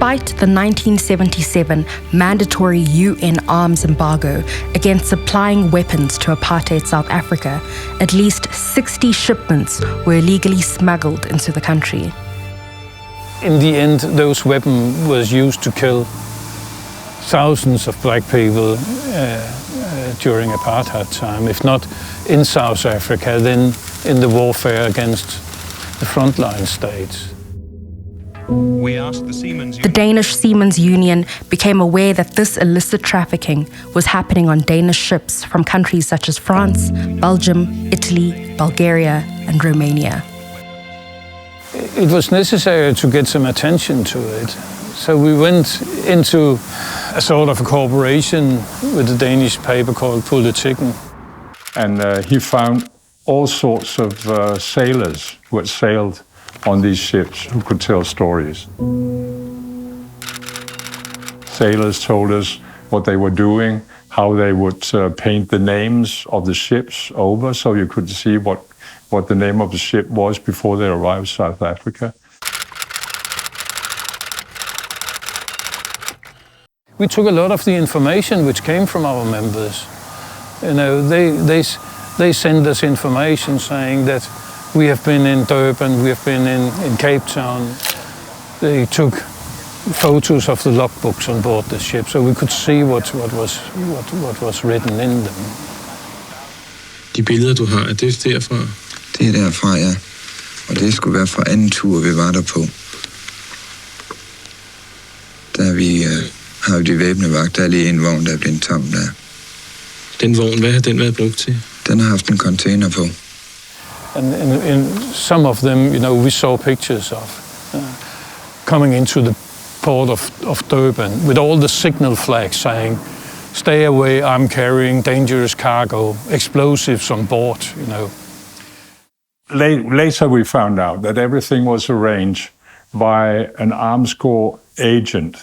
Despite the 1977 mandatory UN arms embargo against supplying weapons to apartheid South Africa, at least 60 shipments were illegally smuggled into the country. In the end, those weapons was used to kill thousands of black people during apartheid time, if not in South Africa, then in the warfare against the frontline states. The Danish Seamans Union became aware that this illicit trafficking was happening on Danish ships from countries such as France, Belgium, Italy, Bulgaria, and Romania. It was necessary to get some attention to it. So we went into a sort of a cooperation with a Danish paper called Politikken. And he found all sorts of sailors who had sailed on these ships who could tell stories. Sailors told us what they were doing, how they would paint the names of the ships over so you could see what the name of the ship was before they arrived in South Africa. We took a lot of the information which came from our members. You know, they send us information saying that we have been in Durban, we have been in Cape Town. They took photos of the logbooks on board the ship, so we could see what was written in them. De billeder, du har, er det derfra? Det er derfra, ja. Og det skulle være fra anden tur, vi var der på. Der har vi de væbnede vagter, der er lige en vogn, der er blevet tom der. Den vogn, hvad har den været brugt til? Den har haft en container på. And some of them, you know, we saw pictures of coming into the port of Durban with all the signal flags saying, "Stay away, I'm carrying dangerous cargo, explosives on board," you know. Later we found out that everything was arranged by an arms corps agent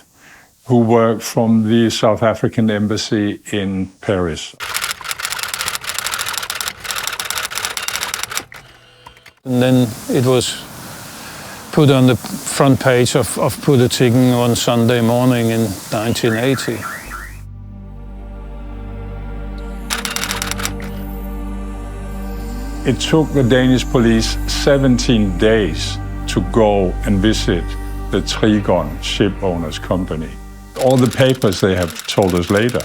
who worked from the South African embassy in Paris. And then it was put on the front page of Politikken on Sunday morning in 1980. It took the Danish police 17 days to go and visit the Trigon shipowners company. All the papers they have told us later,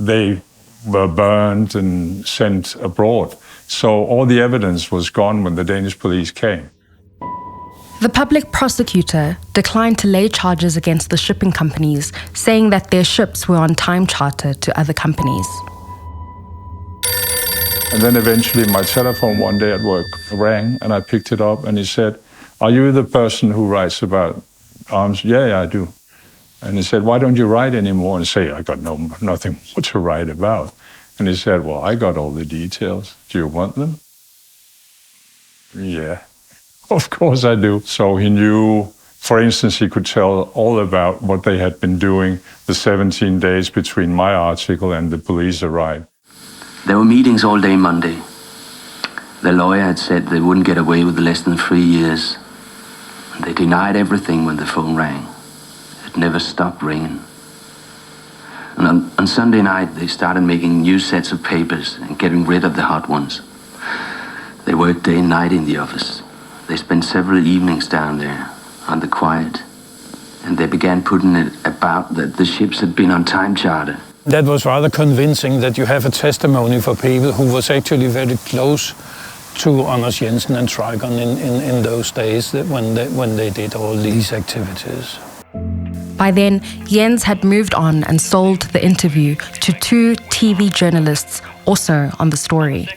they were burned and sent abroad. So all the evidence was gone when the Danish police came. The public prosecutor declined to lay charges against the shipping companies, saying that their ships were on time charter to other companies. And then eventually my telephone one day at work rang and I picked it up and he said, "Are you the person who writes about arms?" Yeah, I do. And he said, "Why don't you write anymore?" And say, "I got nothing more to write about." And he said, "Well, I got all the details. Do you want them?" Yeah, of course I do. So he knew, for instance, he could tell all about what they had been doing the 17 days between my article and the police arrived. There were meetings all day Monday. The lawyer had said they wouldn't get away with less than 3 years. They denied everything when the phone rang. It never stopped ringing. And on Sunday night, they started making new sets of papers and getting rid of the hot ones. They worked day and night in the office. They spent several evenings down there on the quiet. And they began putting it about that the ships had been on time charter. That was rather convincing that you have a testimony for people who was actually very close to Anders Jensen and Trigon in those days when they did all these activities. By then, Jens had moved on and sold the interview to 2 TV journalists also on the story.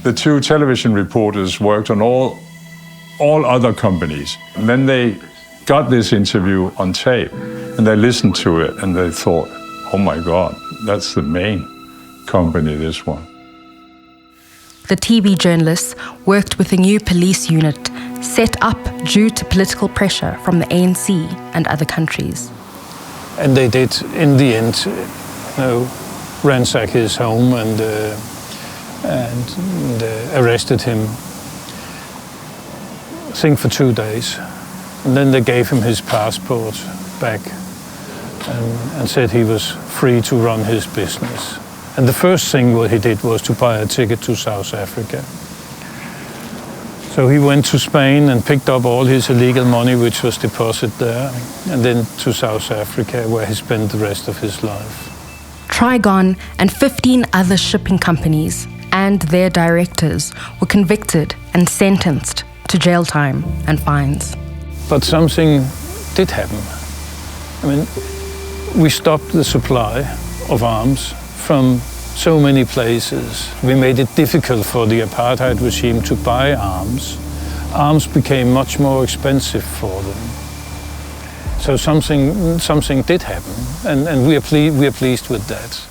The 2 television reporters worked on all other companies. And then they got this interview on tape and they listened to it and they thought, "Oh my God, that's the main company, this one." The TV journalists worked with a new police unit set up due to political pressure from the ANC and other countries. And they did, in the end, ransack his home and arrested him, I think for 2 days. And then they gave him his passport back and said he was free to run his business. And the first thing what he did was to buy a ticket to South Africa. So he went to Spain and picked up all his illegal money which was deposited there, and then to South Africa where he spent the rest of his life. Trigon and 15 other shipping companies and their directors were convicted and sentenced to jail time and fines. But something did happen. I mean, we stopped the supply of arms from so many places. We made it difficult for the apartheid regime to buy arms. Arms became much more expensive for them. So something did happen, and we are pleased with that.